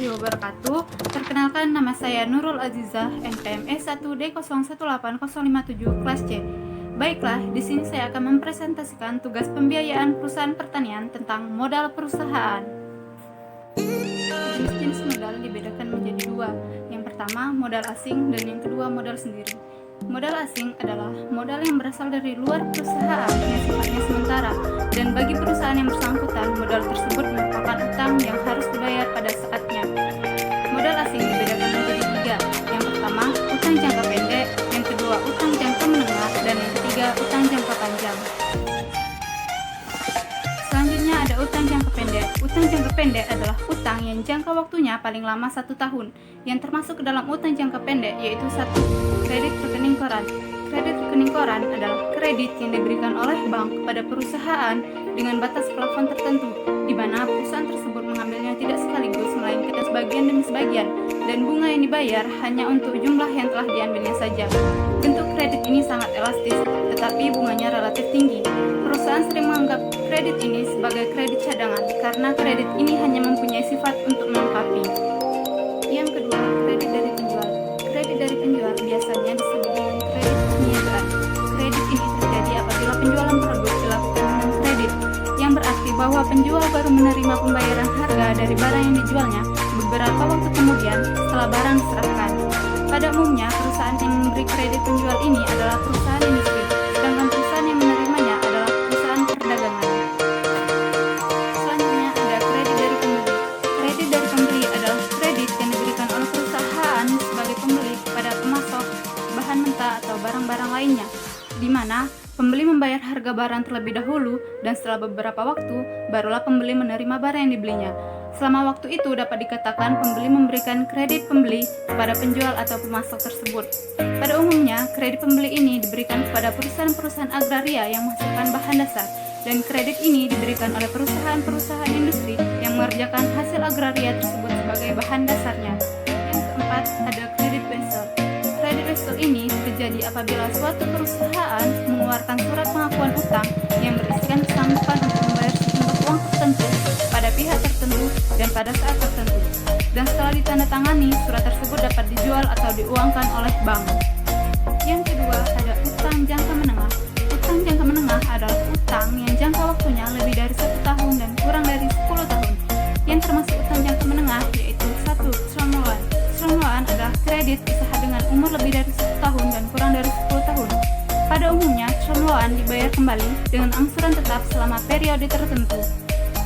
warahmatullahi wabarakatuh. Perkenalkan, nama saya Nurul Azizah, NPM S1D018057 kelas C. Baiklah, di sini saya akan mempresentasikan tugas pembiayaan perusahaan pertanian tentang modal perusahaan. Jenis-jenis modal dibedakan menjadi dua. Yang pertama, modal asing, dan yang kedua, modal sendiri. Modal asing adalah modal yang berasal dari luar perusahaan yang sifatnya sementara, dan bagi perusahaan yang bersangkutan, modal tersebut merupakan utang yang harus dibayar pada saatnya. Modal asing dibedakan menjadi tiga. Yang pertama, utang jangka pendek, yang kedua, utang jangka menengah, dan yang ketiga, utang jangka panjang. Selanjutnya ada utang jangka pendek. Utang jangka pendek adalah utang yang jangka waktunya paling lama 1 tahun. Yang termasuk ke dalam utang jangka pendek yaitu 1. Kredit rekening koran. Kredit rekening koran adalah kredit yang diberikan oleh bank kepada perusahaan dengan batas plafon tertentu, di mana perusahaan tersebut mengambilnya tidak sekaligus melainkan sebagian demi sebagian, dan bunga yang dibayar hanya untuk jumlah yang telah diambilnya saja. Bentuk kredit ini sangat elastis, tetapi bunganya relatif tinggi. Perusahaan sering menganggap kredit ini sebagai kredit cadangan karena kredit ini hanya mempunyai sifat untuk melengkapi. Yang kedua, kredit dari penjual. Kredit dari penjual biasanya disebut dengan kredit peniadaan. Kredit ini terjadi apabila penjualan produk dilakukan dengan kredit, yang berarti bahwa penjual baru menerima pembayaran harga dari barang yang dijualnya beberapa waktu kemudian setelah barang diserahkan. Pada umumnya, perusahaan yang memberi kredit penjual ini adalah perusahaan industri, sedangkan perusahaan yang menerimanya adalah perusahaan perdagangan. Selanjutnya ada kredit dari pembeli. Kredit dari pembeli adalah kredit yang diberikan oleh perusahaan sebagai pembeli kepada pemasok bahan mentah atau barang-barang lainnya, di mana pembeli membayar harga barang terlebih dahulu dan setelah beberapa waktu barulah pembeli menerima barang yang dibelinya. Selama waktu itu dapat dikatakan pembeli memberikan kredit pembeli kepada penjual atau pemasok tersebut. Pada umumnya, kredit pembeli ini diberikan kepada perusahaan-perusahaan agraria yang menghasilkan bahan dasar, dan kredit ini diberikan oleh perusahaan-perusahaan industri yang mengerjakan hasil agraria tersebut sebagai bahan dasarnya. Yang keempat, ada kredit wesel. Kredit wesel ini terjadi apabila suatu perusahaan mengeluarkan surat pengakuan utang yang berisikan sanggupan untuk membayar sejumlah uang tertentu pada pihak tertentu dan pada saat tertentu, dan setelah ditandatangani, surat tersebut dapat dijual atau diuangkan oleh bank. Yang kedua, ada utang jangka menengah. Utang jangka menengah adalah utang yang jangka waktunya lebih dari 1 tahun dan kurang dari 10 tahun. Yang termasuk utang jangka menengah yaitu 1. Term loan. Term loan adalah kredit usaha dengan umur lebih dari 1 tahun dan kurang dari 10 tahun. Pada umumnya, term loan dibayar kembali dengan angsuran tetap selama periode tertentu.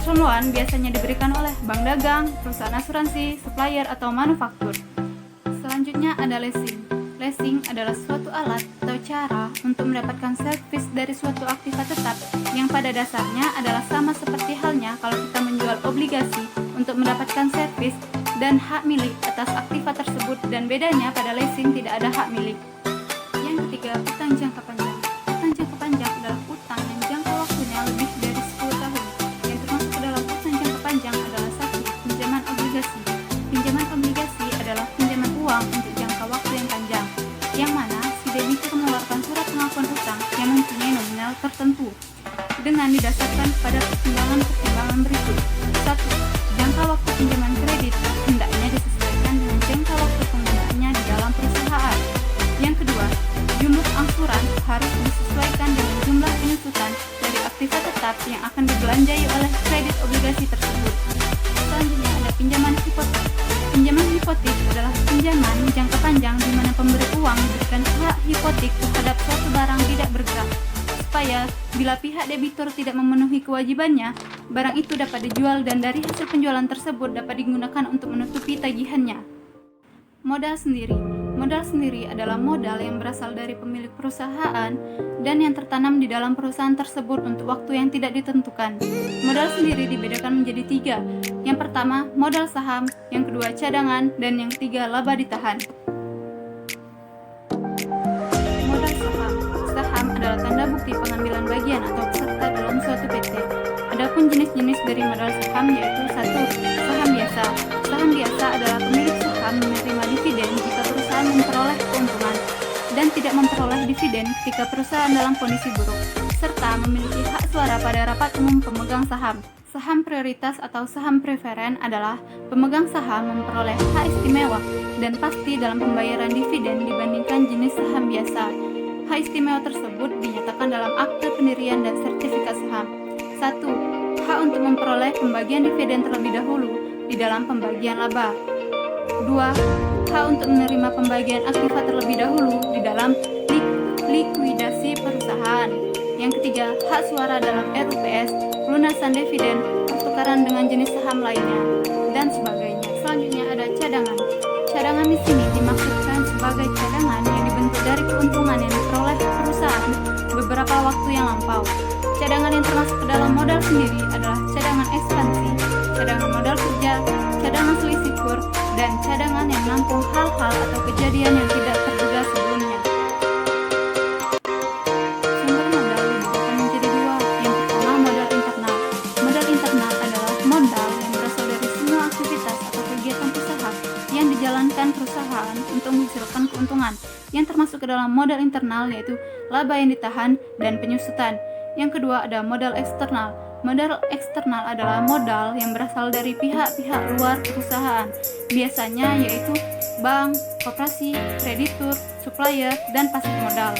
Term loan biasanya diberikan oleh bank dagang, perusahaan asuransi, supplier, atau manufaktur. Selanjutnya ada leasing. Leasing adalah suatu alat atau cara untuk mendapatkan servis dari suatu aktiva tetap yang pada dasarnya adalah sama seperti halnya kalau kita menjual obligasi untuk mendapatkan servis dan hak milik atas aktiva tersebut, dan bedanya pada leasing tidak ada hak milik. Yang ketiga, utang jangka panjang. Utang jangka panjang adalah utang yang jangka waktunya lebih dari 10 tahun. Yang termasuk ke dalam utang jangka panjang adalah 1. Pinjaman obligasi. Pinjaman obligasi adalah pinjaman uang untuk jangka waktu yang panjang, yang mana si debitur mengeluarkan surat pengakuan utang yang mempunyai nominal tertentu dengan didasarkan pada pertimbangan berikut. 1. Jangka waktu pinjaman kredit hendaknya disesuaikan dengan jangka waktu penggunaannya di dalam perusahaan. Yang kedua, jumlah angsuran harus disesuaikan dengan jumlah penyusutan dari aktiva tetap yang akan dibelanjai oleh kredit obligasi tersebut. Selanjutnya ada pinjaman hipotek. Pinjaman hipotek adalah pinjaman jangka panjang di mana pemberi uang diberikan hak hipotek terhadap suatu barang tidak bergerak, supaya bila pihak debitur tidak memenuhi kewajibannya, barang itu dapat dijual dan dari hasil penjualan tersebut dapat digunakan untuk menutupi tagihannya. Modal sendiri. Modal sendiri adalah modal yang berasal dari pemilik perusahaan dan yang tertanam di dalam perusahaan tersebut untuk waktu yang tidak ditentukan. Modal sendiri dibedakan menjadi 3. Yang pertama, modal saham, yang kedua cadangan, dan yang ketiga laba ditahan. Modal saham. Saham adalah tanda bukti pengambilan bagian atau peserta dalam suatu PT. Adapun jenis-jenis dari modal saham yaitu 1. Saham biasa. Saham biasa adalah pemilik saham menerima dividen jika perusahaan memperoleh keuntungan dan tidak memperoleh dividen ketika perusahaan dalam kondisi buruk, serta memiliki hak suara pada rapat umum pemegang saham. Saham prioritas atau saham preferen adalah pemegang saham memperoleh hak istimewa dan pasti dalam pembayaran dividen dibandingkan jenis saham biasa. Hak istimewa tersebut dinyatakan dalam akte pendirian dan sertifikat saham. 1. Hak untuk memperoleh pembagian dividen terlebih dahulu di dalam pembagian laba. 2. Hak untuk menerima pembagian aktiva terlebih dahulu di dalam likuidasi perusahaan. Yang ketiga, hak suara dalam RUPS, pelunasan dividen, pertukaran dengan jenis saham lainnya, dan sebagainya. Selanjutnya ada cadangan. Cadangan di sini dimaksudkan sebagai cadangan yang dibentuk dari keuntungan yang diperoleh perusahaan beberapa waktu yang lampau. Cadangan yang termasuk ke dalam modal sendiri adalah cadangan ekspansi, cadangan modal kerja, cadangan selisih kur, dan cadangan yang menampung hal-hal atau kejadian yang tidak terduga sebelumnya. Sumber modal dibagi menjadi dua. Yang pertama, modal internal. Modal internal adalah modal yang berasal dari semua aktivitas atau kegiatan usaha yang dijalankan perusahaan untuk menghasilkan keuntungan, yang termasuk ke dalam modal internal yaitu laba yang ditahan dan penyusutan. Yang kedua ada modal eksternal. Modal eksternal adalah modal yang berasal dari pihak-pihak luar perusahaan, biasanya yaitu bank, koperasi, kreditur, supplier, dan pasar modal.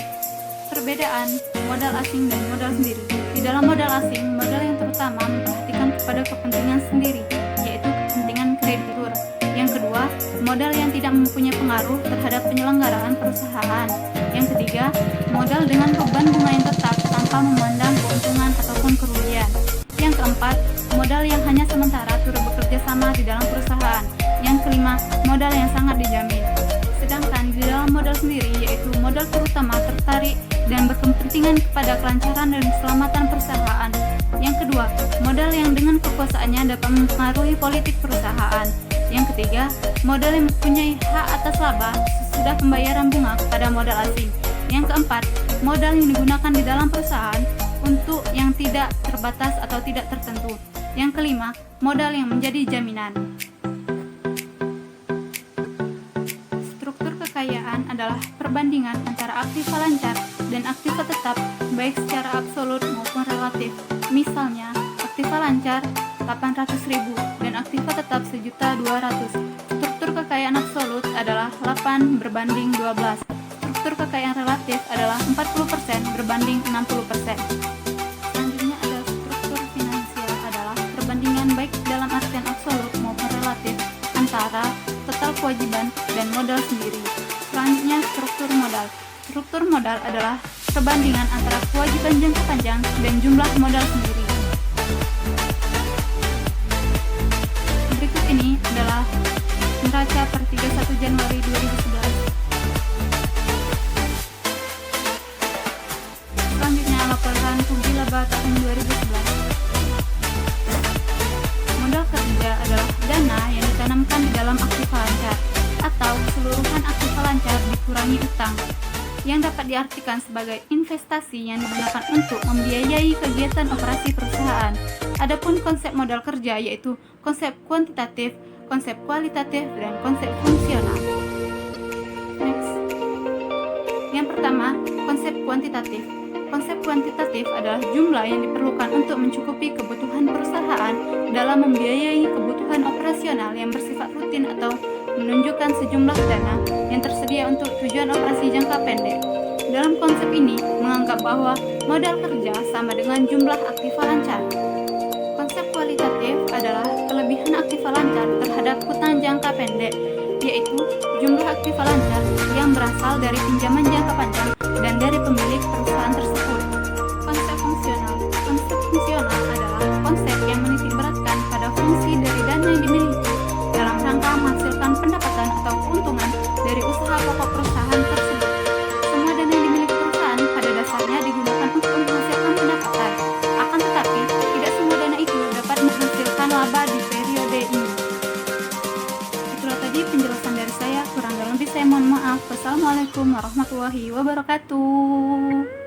Perbedaan modal asing dan modal sendiri. Di dalam modal asing, modal yang terutama memperhatikan kepada kepentingan sendiri, yaitu kepentingan kreditur. Yang kedua, modal yang tidak mempunyai pengaruh terhadap penyelenggaraan perusahaan. Yang ketiga, modal dengan beban bunga yang tetap tanpa memandang keuntungan ataupun kerugian. Yang keempat, modal yang hanya sementara turut bekerja sama di dalam perusahaan. Yang kelima, modal yang sangat dijamin. Sedangkan di dalam modal sendiri, yaitu modal terutama tertarik dan berkepentingan kepada kelancaran dan keselamatan perusahaan. Yang kedua, modal yang dengan kekuasaannya dapat mempengaruhi politik perusahaan. Yang ketiga, modal yang mempunyai hak atas laba sesudah pembayaran bunga kepada modal asing. Yang keempat, modal yang digunakan di dalam perusahaan untuk yang tidak terbatas atau tidak tertentu. Yang kelima, modal yang menjadi jaminan. Struktur kekayaan adalah perbandingan antara aktiva lancar dan aktiva tetap, baik secara absolut maupun relatif. Misalnya, aktiva lancar 800.000 dan aktiva tetap 1.200.000. Struktur kekayaan absolut adalah 8 berbanding 12. Struktur kekayaan relatif adalah 40% berbanding 60%. Selanjutnya ada struktur finansial adalah perbandingan baik dalam artian absolut maupun relatif antara total kewajiban dan modal sendiri. Selanjutnya struktur modal. Struktur modal adalah perbandingan antara kewajiban jangka panjang dan jumlah modal sendiri. Berikut ini adalah neraca per 31 Januari 2011. Selanjutnya laporan rugi laba tahun 2011. Modal kerja adalah dana yang ditanamkan di dalam aktiva lancar atau keseluruhan aktiva lancar dikurangi utang, yang dapat diartikan sebagai investasi yang digunakan untuk membiayai kegiatan operasi perusahaan. Adapun konsep modal kerja yaitu konsep kuantitatif, konsep kualitatif, dan konsep fungsional. Next. Yang pertama, konsep kuantitatif. Konsep kuantitatif adalah jumlah yang diperlukan untuk mencukupi kebutuhan perusahaan dalam membiayai kebutuhan operasional yang bersifat rutin atau menunjukkan sejumlah dana yang tersedia untuk tujuan operasi jangka pendek. Dalam konsep ini menganggap bahwa modal kerja sama dengan jumlah aktiva lancar. Konsep kualitatif adalah kelebihan aktiva lancar terhadap hutang jangka pendek, yaitu jumlah aktiva lancar yang berasal dari pinjaman jangka panjang dan dari pemilik perusahaan tersebut. Konsep fungsional. Konsep fungsional adalah konsep yang menitikberatkan pada fungsi dari dana yang dimiliki dalam rangka menghasilkan pendapatan atau keuntungan dari usaha pokok perusahaan tersebut. Semua dana yang dimiliki perusahaan pada dasarnya digunakan untuk menghasilkan pendapatan. Akan tetapi, tidak semua dana itu dapat menghasilkan laba di periode ini. Itulah tadi penjelasan dari saya, kurang dan lebih saya mohon maaf. Wassalamualaikum warahmatullahi wabarakatuh.